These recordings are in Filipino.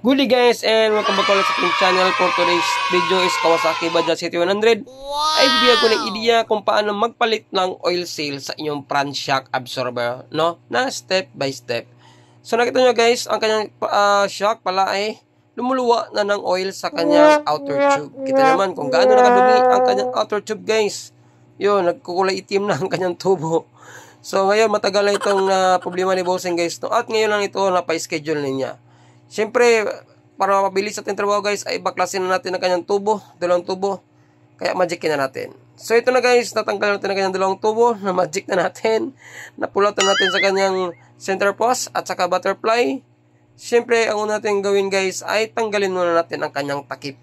Good day guys, and welcome back ulit sa ating channel. For today's video is Kawasaki Bajaj CT100. Ay bibigyan ko ng ideya kung paano magpalit ng oil seal sa inyong front shock absorber, no? Na step by step. So nakita nyo guys, ang kanyang shock pala ay lumuluwa na ng oil sa kanyang outer tube. Kita naman kung gaano nakadumi ang kanyang outer tube guys. Yun, nagkukulay itim na ang kanyang tubo. So ngayon matagal na itong problema ni Bossing guys, no? At ngayon lang ito napa-schedule niya. Siyempre, para mapabilis ating trabaho guys, ay baklasin na natin ang kanyang tubo, dalawang tubo. Kaya magic na natin. So ito na guys, natanggal natin ang kanyang dalawang tubo, na magic na natin. Napulatan natin sa kanyang center post at saka butterfly. Siyempre, ang una natin gawin guys, ay tanggalin muna natin ang kanyang takip.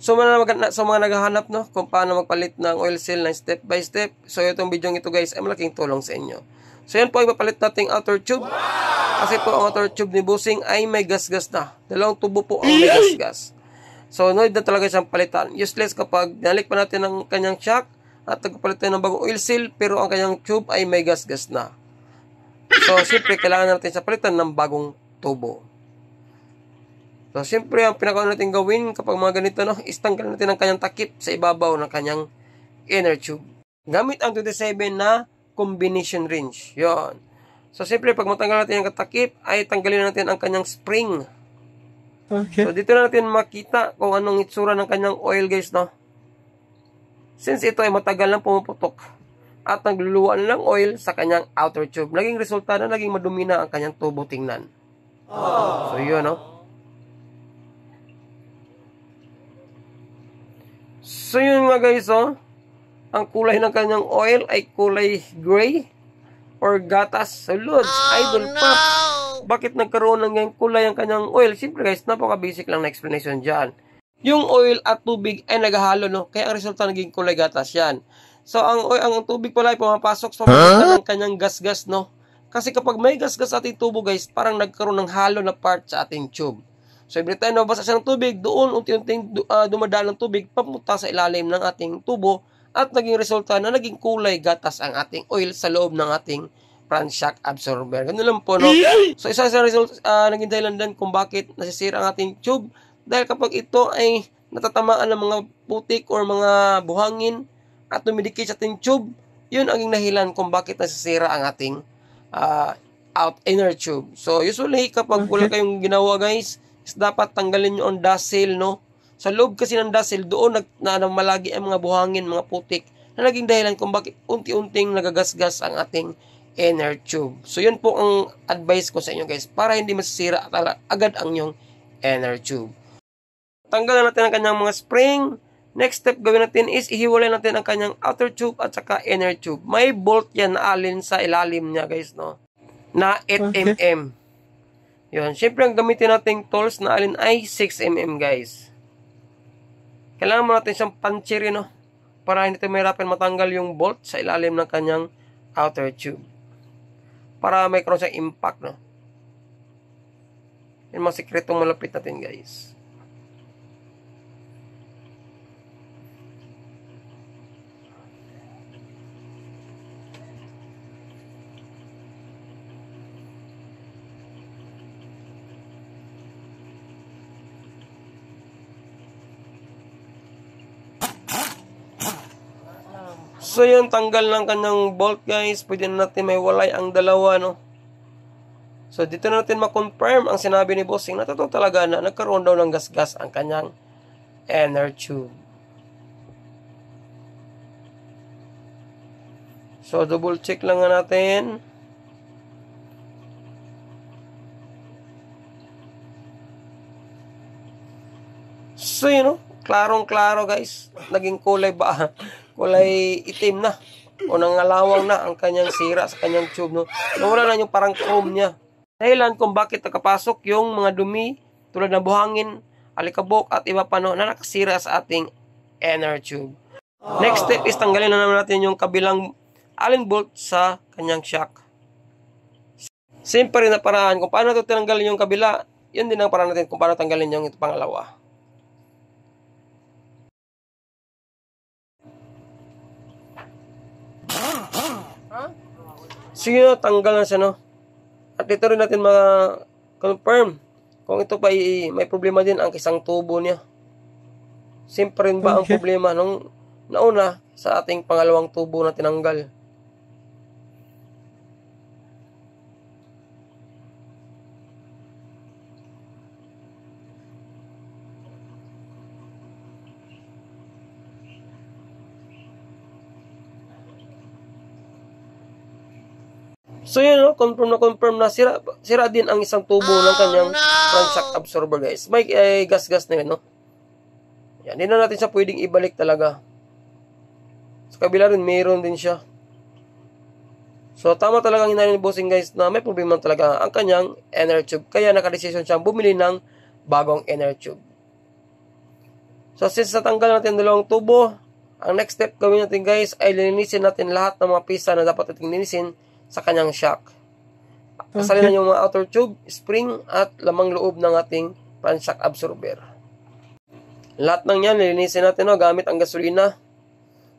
So sa mga naghahanap no, kung paano magpalit ng oil seal na step by step. So itong video ito guys, ay malaking tulong sa inyo. So yan po ay papalit nating outer tube. Kasi po ang outer tube ni Bossing ay may gas-gas na. Dalawang tubo po ang may gas-gas. So need na talaga siyang palitan. Useless kapag nalik pa natin ang kanyang shock at nagpapalit tayo ng bagong oil seal pero ang kanyang tube ay may gas-gas na. So siyempre kailangan natin siya palitan ng bagong tubo. So siyempre ang pinakauna natin gawin kapag mga ganito no, is tanggalin natin ang kanyang takip sa ibabaw ng kanyang inner tube. Gamit ang 27 na combination wrench. Yon. So, siyempre, pag matanggal natin ang katakip, ay tanggalin natin ang kanyang spring. Okay. So, dito na natin makita kung anong itsura ng kanyang oil, guys, no? Since ito ay matagal nang pumuputok at nagluluwa na ng oil sa kanyang outer tube, naging resulta na naging madumi na ang kanyang tubo tingnan. So, yun, no? So, yun nga, guys, oh. Ang kulay ng kanyang oil ay kulay gray or gatas. So, Lods, Idol Pops, bakit nagkaroon ng kulay ang kanyang oil? Siyempre guys, napaka-basic lang na explanation dyan. Yung oil at tubig ay naghahalo, no? Kaya ang resulta naging kulay gatas yan. So, ang tubig pala ay pumapasok sa pamagitan ng kanyang gas-gas, no? Kasi kapag may gas-gas ating tubo, guys, parang nagkaroon ng halo na part sa ating tube. So, every time na mabasa siya ng tubig, doon unti-unting dumadaan ng tubig papunta sa ilalim ng ating tubo. At naging resulta na naging kulay gatas ang ating oil sa loob ng ating front shock absorber. Ganun lang po, no? So, isa sa result, naging dahilan din kung bakit nasisira ang ating tube. Dahil kapag ito ay natatamaan ng mga putik or mga buhangin at dumidikit sa ating tube, yun ang dahilan kung bakit nasisira ang ating inner tube. So, usually, kapag wala kayong ginawa, guys, is dapat tanggalin nyo ang dust seal, no? Sa loob kasi ng dust seal, doon malagi ang mga buhangin, mga putik, na naging dahilan kung bakit unti-unting nagagasgas ang ating inner tube. So, yun po ang advice ko sa inyo guys, para hindi masisira agad ang inyong inner tube. Tanggalan natin ang kanyang mga spring. Next step gawin natin is ihiwalay natin ang kanyang outer tube at saka inner tube. May bolt yan na alin sa ilalim niya guys, no? Na 8mm. Yun. Siyempre, ang gamitin nating tools na alin ay 6mm guys. Kailangan mo natin siyang punchery, no? Para hindi tayo mahirapan matanggal yung bolt sa ilalim ng kanyang outer tube. Para may karoon siyang impact, no? Yung mga sikretong malapit natin, guys. So yun, tanggal ng kanyang bolt guys. Pwede na natin may walay ang dalawa, no? So dito na natin ma-confirm ang sinabi ni Bossing na totoo talaga na nagkaroon daw ng gas-gas ang kanyang inner tube. So double check lang nga natin. So yun, no? Klarong-klaro guys. Naging kulay ba? Kulay itim na o nangalawang na ang kanyang sira sa kanyang tube, no? Nawala na yung parang chrome niya. Dahilan kung bakit nakapasok yung mga dumi tulad ng buhangin, alikabok at iba pa, no, na nakasira sa ating inner tube. Next step is tanggalin na naman natin yung kabilang allen bolt sa kanyang shock. Simple rin na paraan kung paano ito tinanggalin yung kabila. Yun din ang paraan natin kung paano tanggalin yung ito pangalawa. Sige, tanggal na siya, no? At dito rin natin confirm kung ito pa may problema din ang isang tubo niya. Simple rin ba ang problema nung nauna sa ating pangalawang tubo na tinanggal? So yun, no? Confirm na sira din ang isang tubo ng kanyang crankshaft absorber, guys. May gas-gas na yun, no? Yan, hindi na natin siya pwedeng ibalik talaga. Sa kabila rin, mayroon din siya. So tama talagang hinahin ni bossing, guys, na may problema talaga ang kanyang inner tube. Kaya nakadesisyon siyang bumili ng bagong inner tube. So since natanggal natin dalawang tubo, ang next step gawin natin, guys, ay linisin natin lahat ng mga pisa na dapat natin linisin sa kanyang shock. Kasalin na yung mga outer tube, spring, at lamang loob ng ating front shock absorber. Lahat ng yan, lilinisin natin, no, gamit ang gasolina.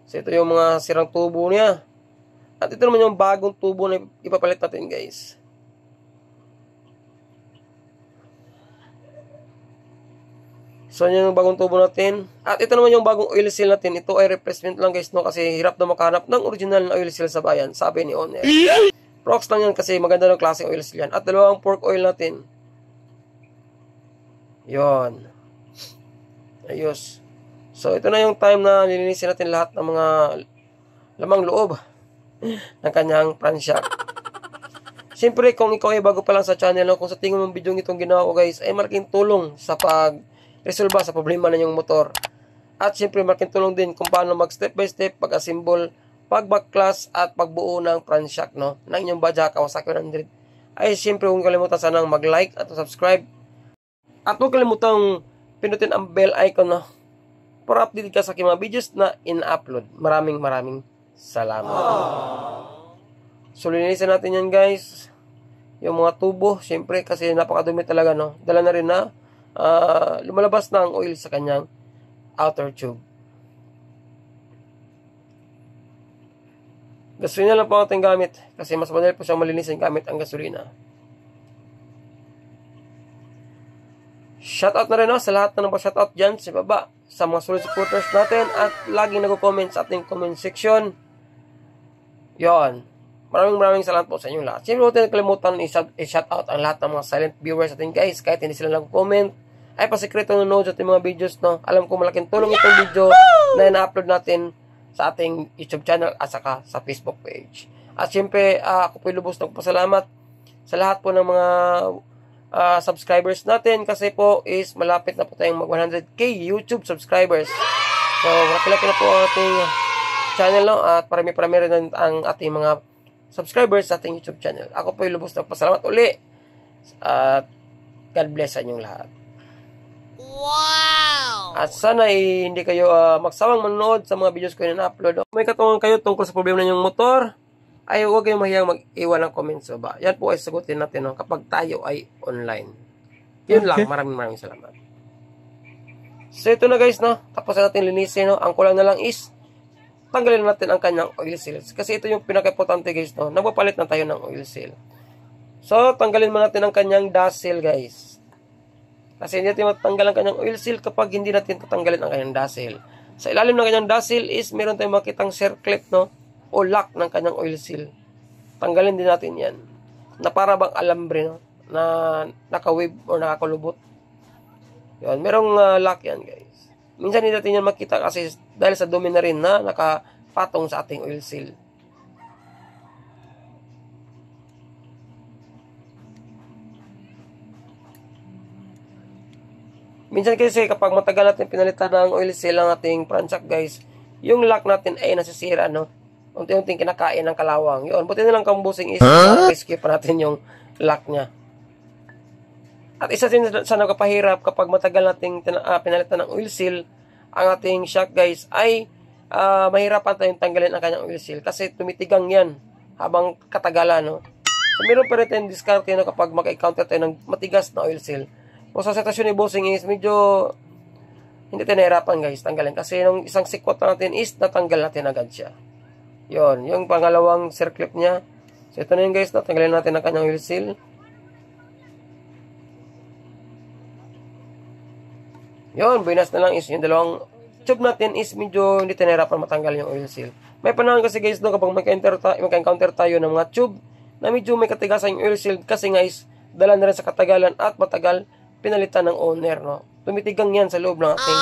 So, ito yung mga sirang tubo niya. At ito naman yung bagong tubo na ipapalit natin, guys. So, yan yung bagong tubo natin. At ito naman yung bagong oil seal natin. Ito ay replacement lang, guys, no? Kasi hirap na makahanap ng original na oil seal sa bayan, sabi ni owner. Prox lang yan kasi maganda ng klaseng oil seal yan. At dalawang pork oil natin. Yon. Ayos. So, ito na yung time na nilinisin natin lahat ng mga lamang loob ng kanyang front shock. Siyempre, kung ikaw ay bago pa lang sa channel, no? Kung sa tingin mong video itong ginawa ko, guys, ay malaking tulong sa resolba sa problema na yung motor. At siyempre, malaking tulong din kung paano mag step by step, pag-assemble, pag-backclass, at pagbuo ng front shock, no, ng inyong Bajaj Kawasaki 100. Ay siyempre, huwag kalimutan sanang mag-like at subscribe. At huwag kalimutan pinutin ang bell icon, no, para update ka sa aking mga videos na in-upload. Maraming salamat. So, linisin natin yan, guys. Yung mga tubo, siyempre, kasi napakadumi talaga, no. Dala na rin na lumalabas na ang oil sa kanyang outer tube. Gasolina lang po ang ating gamit kasi mas madali po siyang malinisin gamit ang gasolina. Shoutout na rin, no, sa lahat na nagpa-shoutout dyan sa baba, sa mga solid supporters natin at laging nag-comment sa ating comment section. Yon. Maraming salamat po sa inyong lahat. Siyempre, huwag natin kalimutan i-shoutout ang lahat ng mga silent viewers natin, guys. Kahit hindi sila nag-comment, ay pasikreto nanonood sa ating mga videos, no. Alam ko malaking tulong itong video na ina-upload natin sa ating YouTube channel at saka sa Facebook page. At siyempre, ako po lubos na pasalamat sa lahat po ng mga subscribers natin kasi po is malapit na po tayong mag 100k YouTube subscribers. So, malaki-laki na po ang ating channel, no, at parami-parami rin ang ating mga subscribers sa ating YouTube channel. Ako po lubos na pasalamat uli at God bless sa inyong lahat. Wow! At sana hindi kayo magsawang manonood sa mga videos ko na na-upload. Kung may katanungan kayo tungkol sa problema ng motor, ay huwag kayong mahiyang mag-iwan ng comments sa baba. Yan po ay sagutin natin, no, kapag tayo ay online. Yun lang. Maraming salamat. So ito na, guys, no. Tapos natin linisin, no. Ang kulang na lang is tanggalin natin ang kanyang oil seals. Kasi ito yung pinaka-importante, guys, no. Nagpapalit na tayo ng oil seal. So tanggalin mo natin ang kanyang dust seal, guys. Kasi hindi natin matanggal ang kanyang oil seal kapag hindi natin tatanggalin ang kanyang dust seal. Sa ilalim ng kanyang dust seal is meron tayong makitang circlip, no, o lock ng kanyang oil seal. Tanggalin din natin yan. Na para bang alambre, no, na naka-wave or nakakulubot. Yan, merong lock yan, guys. Minsan hindi natin yan makita kasi dahil sa dumi na rin na nakapatong sa ating oil seal. Minsan kasi kapag matagal natin pinalitan ng oil seal ang ating front shock, guys, yung lock natin ay nasisira, no? Unti-unting kinakain ng kalawang. Yun, buti na lang kambusing is skip natin yung lock niya. At isa din sa nagpapahirap kapag matagal nating pinalitan ng oil seal ang ating shock, guys, ay mahirapan tayong tanggalin ang kanyang oil seal kasi tumitigang yan habang katagalan, no? So, meron pa rin tayong discard, no, kapag maka-encounter tayo ng matigas na oil seal. Kung sa sitwasyon ni bossing is medyo hindi tayo nahirapan, guys, tanggalin. Kasi nung isang sikwat natin is natanggal natin agad siya. Yon, yung pangalawang circlip niya. So ito na yun, guys, natanggalin natin ang kanyang oil seal. Yun, bonus na lang is yung dalawang tube natin is medyo hindi tayo nahirapan matanggal yung oil seal. May panahon kasi guys no, kapag magka-encounter tayo ng mga tube na medyo may katigasan yung oil seal kasi nga is dala na rin sa katagalan at matagal pinalitan ng owner, no. Tumitigang yan sa loob ng ating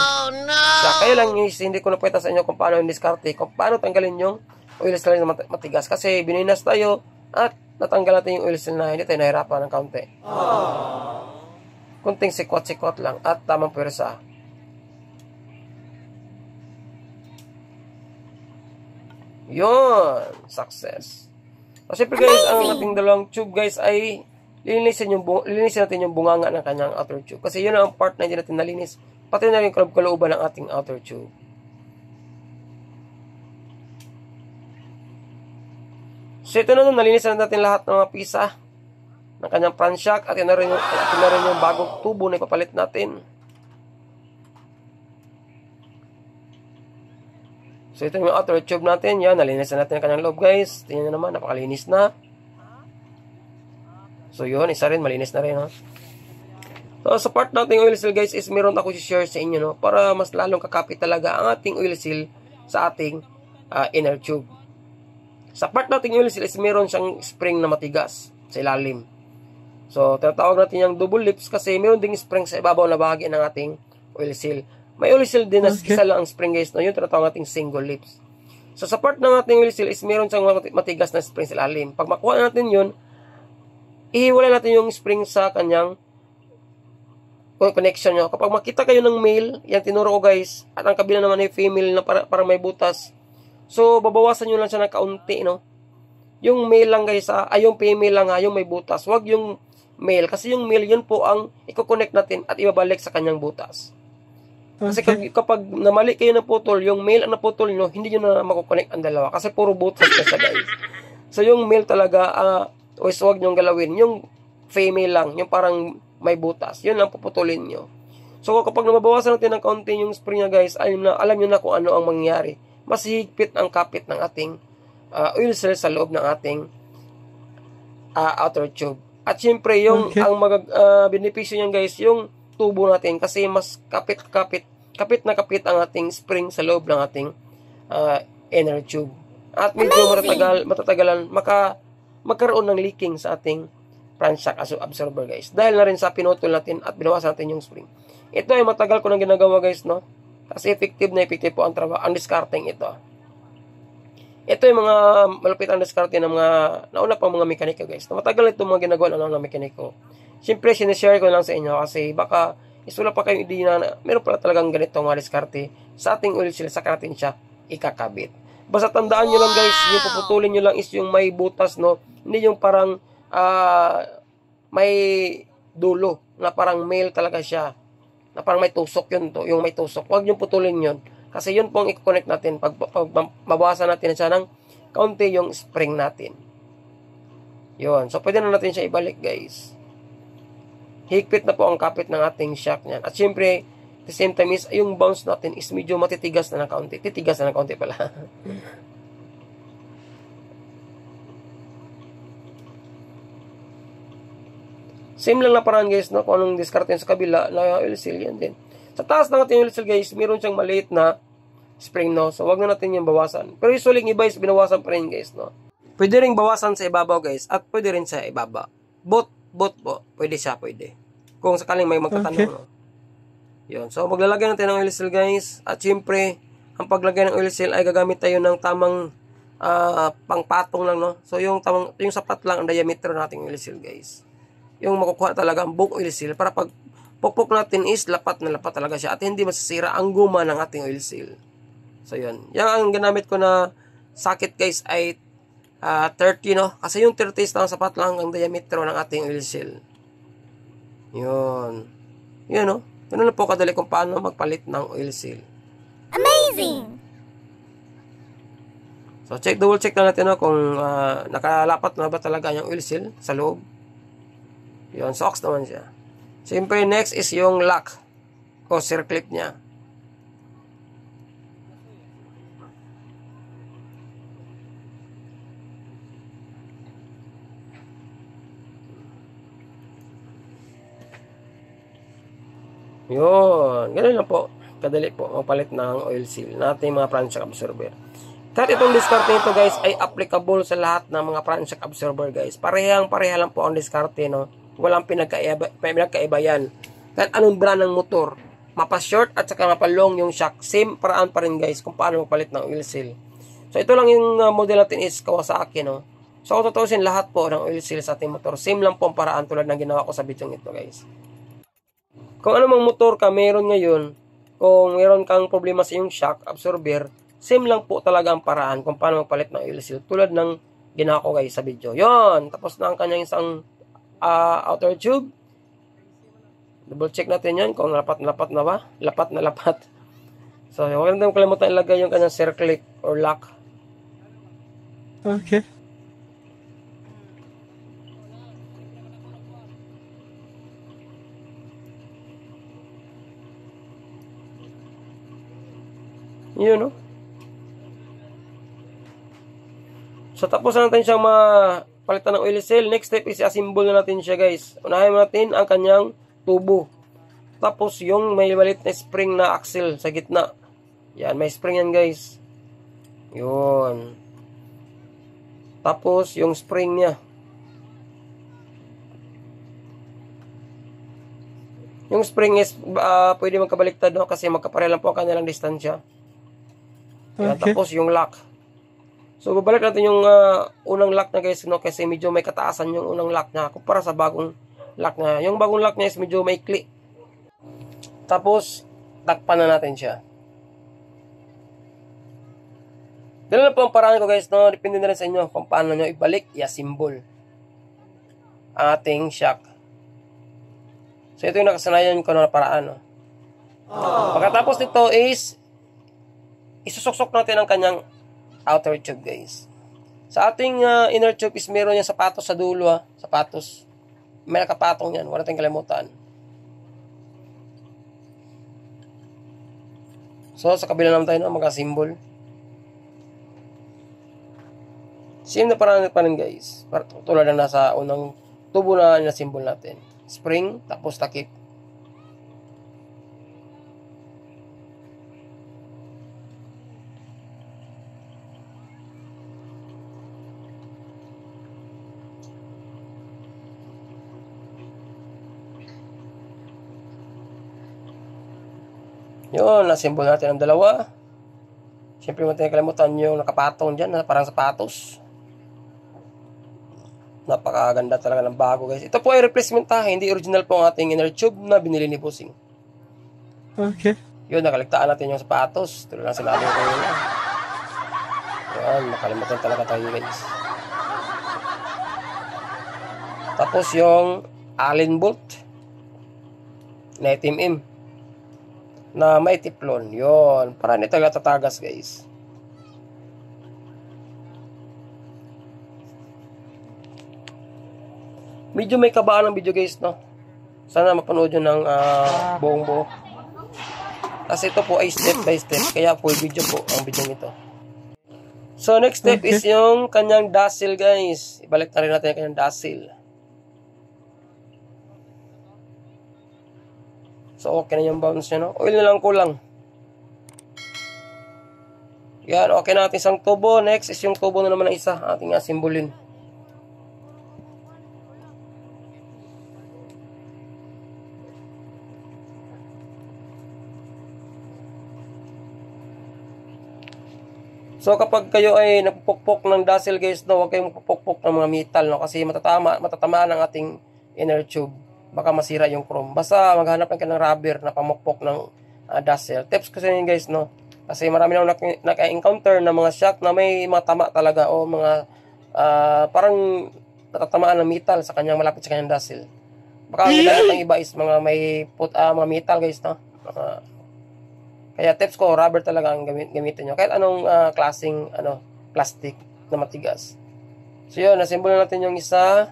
siya. Kaya lang is hindi ko napakita sa inyo kung paano yung diskarte, kung paano tanggalin yung oil seal na matigas kasi bininas tayo at natanggal natin yung oil seal na hindi tayo nahirapan ng kaunti. Kunting sikwat-sikwat lang at tamang pwersa. Yun, success. So, syempre guys, ang ating dalawang tube guys ay lilinisin natin yung bunganga ng kanyang outer tube. Kasi yun ang part na hindi natin nalinis. Pati na rin yung kalooban ng ating outer tube. So ito na nalinis na natin lahat ng mga pisa ng kanyang front shock at yun na rin yung bagong tubo na ipapalit natin. So ito yung outer tube natin. Yan, nalinis na natin ang kanyang loob guys. Tingnan nyo naman, napakalinis na. So yun, isa rin, malinis na rin. Ha? So sa part nating oil seal guys is meron ako i-share sa inyo, no? Para mas lalong kakapit talaga ang ating oil seal sa ating inner tube. Sa part nating oil seal is meron siyang spring na matigas sa ilalim. So tinatawag natin yung double lips kasi meron ding spring sa ibabaw na bahagi ng ating oil seal. May oil seal din na isa lang ang spring guys, no? Yun tinatawag nating single lips. So sa part ng ating oil seal is meron siyang matigas na spring sa ilalim. Pag makuha natin yun, ihiwalay natin yung spring sa kanyang connection nyo. Kapag makita kayo ng male, yan tinuro ko guys, at ang kabila naman ay female na parang may butas. So babawasan nyo lang siya ng kaunti, no? Yung male lang guys, yung female lang yung may butas. Huwag yung male. Kasi yung male, yun po ang i-connect natin at ibabalik sa kanyang butas. Kasi kapag namali kayo na putol, yung male ang naputol nyo, hindi nyo na makukonect ang dalawa. Kasi puro butas kasi guys. So yung male talaga, huwag nyo galawin. Yung female lang, yung parang may butas. Yun lang puputulin nyo. So kapag nababawasan natin ng kaunti yung spring niya guys, alam nyo na kung ano ang mangyari. Mas higpit ang kapit ng ating oil seal sa loob ng ating outer tube. At syempre, yung ang benepisyo niyan guys, yung tubo natin kasi mas kapit na kapit ang ating spring sa loob ng ating inner tube. At medyo matatagalan magkaroon ng leaking sa ating front shock absorber guys. Dahil na rin sa pinutol natin at binawasan natin yung spring. Ito ay matagal ko nang ginagawa guys, no? Kasi effective po ang trabaho, ang discarding ito. Ito yung mga malupit ang diskarte ng mga nauna pang mga mekaniko guys. Matagal ito mga ginagawa ng mga mekaniko. Siyempre, sinishare ko lang sa inyo kasi baka isula pa kayong idea na meron pala talagang ganitong mga diskarte sa ating oil seal, saka natin siya ikakabit. Basta tandaan nyo lang guys, yung puputulin nyo lang is yung may butas, no? Hindi yung parang may dulo na parang male talaga siya. Na parang may tusok yun to, yung may tusok. Huwag yung putulin yun. Kasi yun po ang i-connect natin pag mabawasan natin siya ng kaunti yung spring natin. Yun. So, pwede na natin siya ibalik, guys. Higpit na po ang kapit ng ating shock niyan. At syempre, at the same time is, yung bounce natin is medyo matitigas na ng kaunti. Titigas na ng kaunti pala. Same lang na paraan, guys, no? Kung anong discard sa kabila, na oil seal, yan din. Sa taas ng ating oil seal guys, meron siyang maliit na spring, no? So, wag na natin yung bawasan. Pero usually, iba is binawasan pa rin, guys, no? Pwede rin bawasan sa ibabaw, guys. At pwede rin sa ibaba. Both po. Pwede siya, pwede. Kung sakaling may magtatanong, no? Yun. So, maglalagay natin ng oil seal, guys. At syempre, ang paglagay ng oil seal ay gagamit tayo ng tamang pangpatong lang, no? So, yung sapat lang ang diameter nating oil seal, guys. Yung makukuha talaga ang buong oil seal para pag pukpok natin is lapat na lapat talaga siya at hindi masasira ang guma ng ating oil seal. So yun. Yan ang ginamit ko na socket guys ay 30, no? Kasi yung 30 is lang sapat lang ang diametro ng ating oil seal. Yun. Yun, no? Yun na po kadali kung paano magpalit ng oil seal. Amazing! So double check na natin, no? Kung nakalapat na ba talaga yung oil seal sa loob. Yun. So ox naman siya. Siyempre, next is yung lock o circlip niya. Yun. Ganun lang po. Kadali po magpalit ng oil seal natin mga front shock absorber. Kahit itong diskarte nito guys ay applicable sa lahat ng mga front shock absorber guys. Pareha lang po ang diskarte, no. Walang pinagkaiba yan. Kahit anong brand ng motor, mapa-short at saka mapa-long yung shock, same paraan pa rin guys kung paano magpalit ng oil seal. So ito lang yung model natin is Kawasaki, no. So kung tutusin lahat po ng oil seal sa ating motor, same lang po ang paraan tulad ng ginawa ko sa video ito guys. Kung ano mang motor ka meron ngayon, kung meron kang problema sa iyong shock absorber, same lang po talaga ang paraan kung paano magpalit ng oil seal tulad ng ginawa ko guys sa video. Yon, tapos na ang kanyang isang outer tube. Double check natin yan kung lapat na ba? Lapat na lapat. So, huwag natin kalimutan ilagay yung kanyang circlip or lock. Okay. Yun, no? So, tapos na natin siyang mapalitan ng oil seal. Next step is i-assemble na natin siya, guys. Unahin natin ang kanyang tubo. Tapos, yung may maliit na spring na axle sa gitna. Yan, may spring yan, guys. Yun. Tapos, yung spring niya. Yung spring is pwede magkabaliktad, no? Kasi magkapareha lang po ang kanilang distansya. Yan, Okay. tapos yung lock. So, babalik natin yung unang lock na guys, no? Kasi medyo may kataasan yung unang lock niya kumpara sa bagong lock na. Yung bagong lock niya is medyo maikli. Tapos, takpan na natin siya. Ganun na po ang paraan ko guys, no? Depende na rin sa inyo kung paano nyo ibalik, i-assemble ang ating shock. So, ito yung nakasanayan ko na paraan, no? Pagkatapos nito is isusuksok natin ang kanyang outer tube guys. Sa ating inner tube is meron yung sapatos sa dulo, sapatos. May nakapatong yan, wala tayong kalimutan. So sa kabila naman tayo na mag-assemble. Same na parang pa rin guys. Tulad na nasa unang tubo na na-assemble natin. Spring, tapos takip. Yun, na-assemble natin ang dalawa. Siyempre, huwag natin kalimutan yung nakapatong dyan, na parang sapatos. Napakaganda talaga ng bago, guys. Ito po ay replacement hindi original po ang ating inner tube na binili ni Busing. Okay. Yun, nakaligtaan natin yung sapatos. Tulad lang sinabi ko yun. Yan, makalimutan talaga tayo, guys. Tapos yung Allen bolt na itim-im na may tiplon. Yun. Para nito tatagas, guys. Medyo may kabaan ng video, guys, no? Sana mapanood nyo ng buong buo. Kasi ito po ay step by step. Kaya full video po ang video nito. So, next step is yung kanyang dazzle, guys. Ibalik na rin natin yung kanyang dazzle. So, okay na yung bounce niya, no? Oil na lang kulang. Yan, okay na natin isang tubo. Next is yung tubo na naman ng isa. Ating asimbolin. So, kapag kayo ay napupukpok ng dazzle, guys, no, huwag kayong magpupukpok ng mga metal, no? Kasi matatamaan ang ating inner tube. Baka masira yung chrome. Basta maghanap lang kayo ng rubber na pamukpok ng dazzle. Tips ko sa inyo guys, no? Kasi marami nang naka-encounter na mga shock na may mga tama talaga o mga parang natatamaan ng metal sa kanyang malapit sa kanyang dazzle. Baka ang ginamit ng iba is mga may mga metal, guys, no? Kaya tips ko, rubber talaga ang gamitin nyo. Kahit anong klaseng plastic na matigas. So yun, nasimbolan natin yung isa.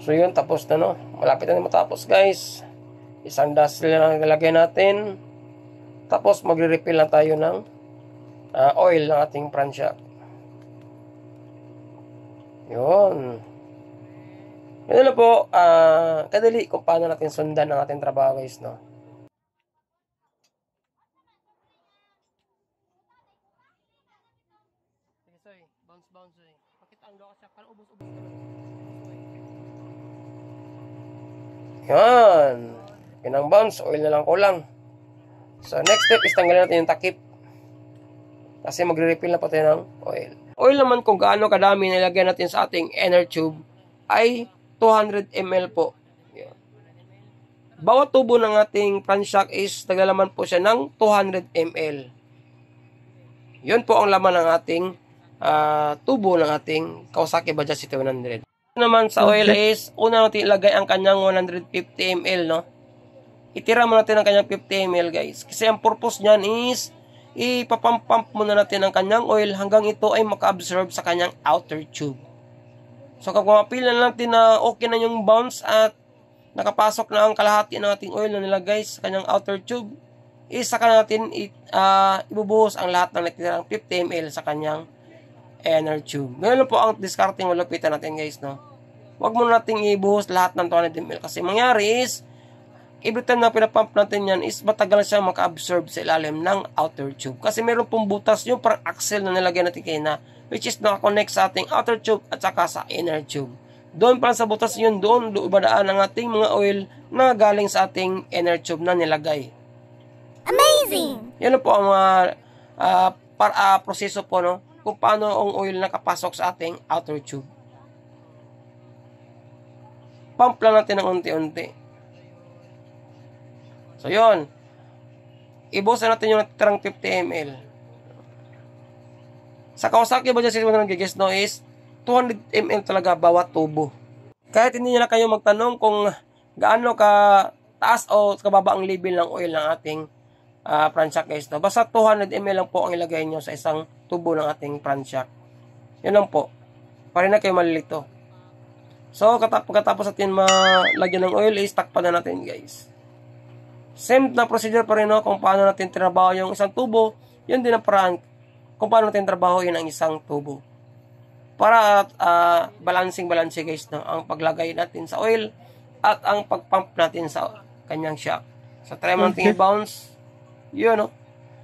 So yun, tapos na no. Malapit na matapos guys. Isang dustle lang nilagay natin. Tapos magre-refill na tayo ng oil ng ating pransyak. Yun. Yun na po, kadali kung paano natin sundan ang ating trabaho guys, no. Sige, soy. Bounce, soy. Pakita ang doka siya, para ubos-ubos ka na. Yan. Pinang bounce, oil na lang kulang. So, next step is tanggalin natin yung takip. Kasi magre-refill na po tayo ng oil. Oil naman kung gaano kadami nilagyan natin sa ating inner tube ay 200 ml po. Yan. Bawat tubo ng ating pransyak is naglalaman po siya ng 200 ml. Yun po ang laman ng ating tubo ng ating Kawasaki Bajaj CT100. Naman sa oil is, una natin ilagay ang kanyang 150 ml, no? Itira mo natin ang kanyang 50 ml, guys. Kasi ang purpose niyan is, ipapump muna natin ang kanyang oil hanggang ito ay maka-absorb sa kanyang outer tube. So, kapag mapila natin na okay na yung bounce at nakapasok na ang kalahati ng ating oil na nilagay sa kanyang outer tube, is saka natin ibubuhos ang lahat ng natirang 50 ml sa kanyang inner tube. Ngayon po ang discarding o lapitan natin guys, no? Huwag muna natin ibuhos lahat ng 200 ml kasi mangyari is every time na pinapump natin yan is matagal siya maka-absorb sa ilalim ng outer tube. Kasi meron pong butas yung parang axle na nilagyan natin kanina, which is nakakonect sa ating outer tube at saka sa inner tube. Doon pa sa butas yun, doon ibadaan ang ating mga oil na galing sa ating inner tube na nilagay. Amazing! Yan po ang proseso po, no? Kung paano ang oil nakapasok sa ating outer tube. Pump lang natin ng unti-unti. So, yun. Ibusan natin yung natirang 50 ml. Sa Kawasaki Bajaj CT100 guys, no, is 200 ml talaga bawat tubo. Kahit hindi nyo na kayo magtanong kung gaano ka taas o kababa ang level ng oil ng ating pransyak guys, no. Basta 200 ml lang po ang ilagay nyo sa isang tubo ng ating pransyak. Yun lang po. Para na kayo malilito. So, pagkatapos natin malagyan ng oil, is takpan na natin guys. Same na procedure pa rin, no, kung paano natin trabaho yung isang tubo. Yun din ang paraan kung paano natin trabahoin ang isang tubo. Para balancing guys, no, ang paglagay natin sa oil at ang pagpump natin sa kanyang shock. So, try mo natin i-bounce. Yun, no.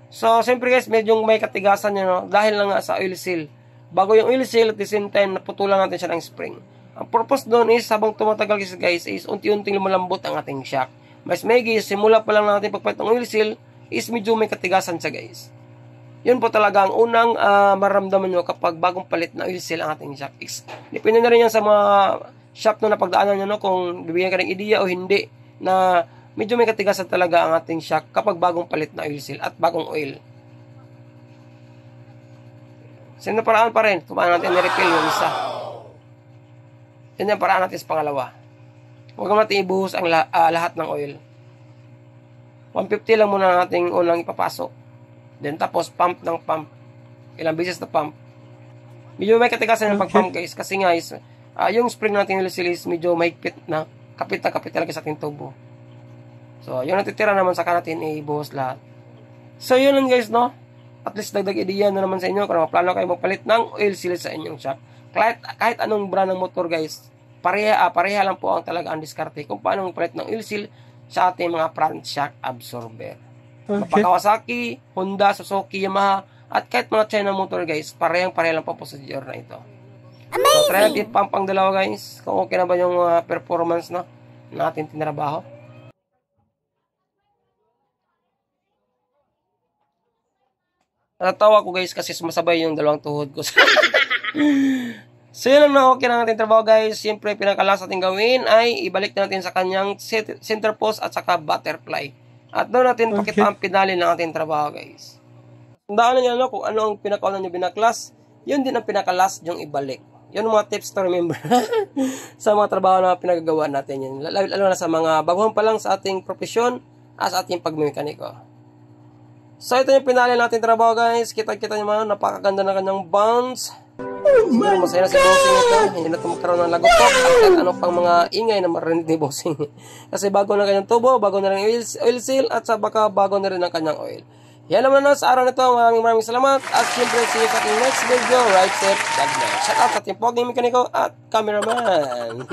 So, siyempre guys, medyo may katigasan yun, no, dahil lang nga sa oil seal. Bago yung oil seal, at the same time, naputulan natin siya ng spring. Ang purpose doon is, habang tumatagal guys, is unti-unting lumalambot ang ating shock. Mas may guys, simula pa lang natin pagpalit ng oil seal, is medyo may katigasan siya guys. Yun po talaga ang unang maramdaman nyo kapag bagong palit na oil seal ang ating shock. Depende na rin yan sa mga shop na napagdaanan nyo, no, kung bibigyan ka ng ideya o hindi, na medyo may katigasan talaga ang ating shock kapag bagong palit na oil seal at bagong oil. Sino paraan pa rin, kung paano natin i-refill yung isa. Yun yung paraan natin sa pangalawa. Huwag natin ibuhos ang lahat ng oil. 150 lang muna natin unang ipapasok. Then tapos pump ng pump. Ilang beses na pump. Medyo may katigasan yung pag-pump guys. Kasi nga is, yung spring natin is medyo mahigpit na. Kapit na kapit talaga sa ating tubo. So, yung natitira naman saka natin ibuhos lahat. So, yun lang guys, no? At least dagdag ideya na naman sa inyo kung plano kayo magpalit ng oil seal sa inyong shop. Kahit anong brand ng motor guys, pareha lang po ang talaga ang diskarte kung paano magpalit ng oil seal sa ating mga front shock absorber. Okay. Kawasaki, Honda, Suzuki, Yamaha, at kahit mga China motor guys, pareha lang po procedure na ito. Amazing! So, try natin pump ang dalawa guys, kung okay na ba yung performance, no, na ating tinrabaho. Natatawa ko guys kasi sumasabay yung dalawang tuhod ko. So yun lang na okay na natin trabaho guys. Siyempre pinakalas natin gawin ay ibalik natin sa kanyang center post at saka butterfly. At doon natin pakita ang pinali ng ating trabaho guys. Tandaan nyo, no, kung ano ang pinakauna nyo binaklas, yun din ang pinakalas yung ibalik. Yun mga tips to remember sa mga trabaho na pinagagawa natin yun. Lalo na sa mga baguhan pa lang sa ating profesyon as ating pagmekaniko. So ito yung pinali natin trabaho guys. Kita nyo man, napakaganda na kanyang bounce. Siguro masaya na si Bossing ito. Hindi na ito magkaroon ng lagotok at kahit ano pang mga ingay na marinig ni Bossing. Kasi bago na kanyang tubo, bago na rin oil seal, at sa baka bago na rin ang kanyang oil. Yan naman na sa araw na ito. Maraming salamat. At syempre, see you sa ating next video. Right safe, God bless. Shout out sa ating poging mekaniko at cameraman.